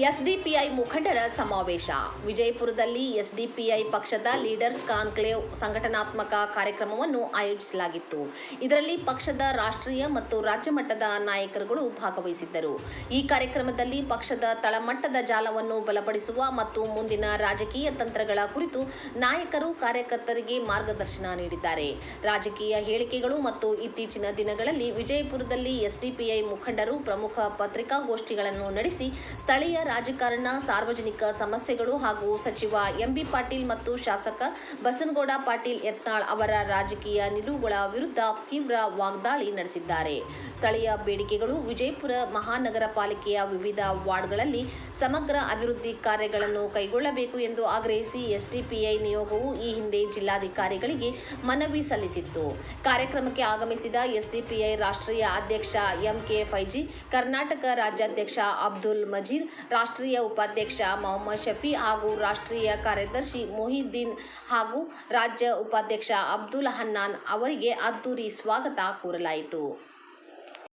SDPI ಮುಖಂಡರ ಸಮಾವೇಶ. ವಿಜಯಪುರದಲ್ಲಿ ಎಸ್ಡಿಪಿಐ ಪಕ್ಷದ ಲೀಡರ್ಸ್ ಕಾನ್ಕ್ಲೇವ್ ಸಂಘಟನಾತ್ಮಕ ಕಾರ್ಯಕ್ರಮವನ್ನು ಆಯೋಜಿಸಲಾಗಿತ್ತು. ಇದರಲ್ಲಿ ಪಕ್ಷದ ರಾಷ್ಟ್ರೀಯ ಮತ್ತು ರಾಜ್ಯ ಮಟ್ಟದ ನಾಯಕರುಗಳು ಭಾಗವಹಿಸಿದ್ದರು. ಈ ಕಾರ್ಯಕ್ರಮದಲ್ಲಿ ಪಕ್ಷದ ತಳಮಟ್ಟದ ಜಾಲವನ್ನು ಬಲಪಡಿಸುವ ಮತ್ತು ಮುಂದಿನ ರಾಜಕೀಯ ತಂತ್ರಗಳ ಕುರಿತು ನಾಯಕರು ಕಾರ್ಯಕರ್ತರಿಗೆ ಮಾರ್ಗದರ್ಶನ ನೀಡಿದ್ದಾರೆ. ರಾಜಕೀಯ ಹೇಳಿಕೆಗಳು ಮತ್ತು ಇತ್ತೀಚಿನ ದಿನಗಳಲ್ಲಿ ವಿಜಯಪುರದಲ್ಲಿ ಎಸ್ಡಿಪಿಐ ಮುಖಂಡರು ಪ್ರಮುಖ ಪತ್ರಿಕಾಗೋಷ್ಠಿಗಳನ್ನು ನಡೆಸಿ ಸ್ಥಳೀಯ ರಾಜಕಾರಣ, ಸಾರ್ವಜನಿಕ ಸಮಸ್ಯೆಗಳು ಹಾಗೂ ಸಚಿವ ಎಂಬಿ ಪಾಟೀಲ್ ಮತ್ತು ಶಾಸಕ ಬಸನಗೌಡ ಪಾಟೀಲ್ ಯತ್ನಾಳ್ ಅವರ ರಾಜಕೀಯ ನಿಲುವುಗಳ ವಿರುದ್ಧ ತೀವ್ರ ವಾಗ್ದಾಳಿ ನಡೆಸಿದ್ದಾರೆ. ಸ್ಥಳೀಯ ಬೇಡಿಕೆಗಳು: ವಿಜಯಪುರ ಮಹಾನಗರ ಪಾಲಿಕೆಯ ವಿವಿಧ ವಾರ್ಡ್ಗಳಲ್ಲಿ ಸಮಗ್ರ ಅಭಿವೃದ್ಧಿ ಕಾರ್ಯಗಳನ್ನು ಕೈಗೊಳ್ಳಬೇಕು ಎಂದು ಆಗ್ರಹಿಸಿ ಎಸ್ಡಿಪಿಐ ನಿಯೋಗವು ಈ ಹಿಂದೆ ಜಿಲ್ಲಾಧಿಕಾರಿಗಳಿಗೆ ಮನವಿ ಸಲ್ಲಿಸಿತ್ತು. ಕಾರ್ಯಕ್ರಮಕ್ಕೆ ಆಗಮಿಸಿದ ಎಸ್ಡಿಪಿಐ ರಾಷ್ಟ್ರೀಯ ಅಧ್ಯಕ್ಷ ಎಂಕೆ ಫೈಜಿ, ಕರ್ನಾಟಕ ರಾಜ್ಯಾಧ್ಯಕ್ಷ ಅಬ್ದುಲ್ ಮಜೀದ್, ರಾಷ್ಟ್ರೀಯ ಉಪಾಧ್ಯಕ್ಷ ಮೊಹಮ್ಮದ್ ಶಫಿ ಹಾಗೂ ರಾಷ್ಟ್ರೀಯ ಕಾರ್ಯದರ್ಶಿ ಮೊಹಿದ್ದೀನ್ ಹಾಗೂ ರಾಜ್ಯ ಉಪಾಧ್ಯಕ್ಷ ಅಬ್ದುಲ್ ಹನ್ನಾನ್ ಅವರಿಗೆ ಅದ್ದೂರಿ ಸ್ವಾಗತ ಕೋರಲಾಯಿತು.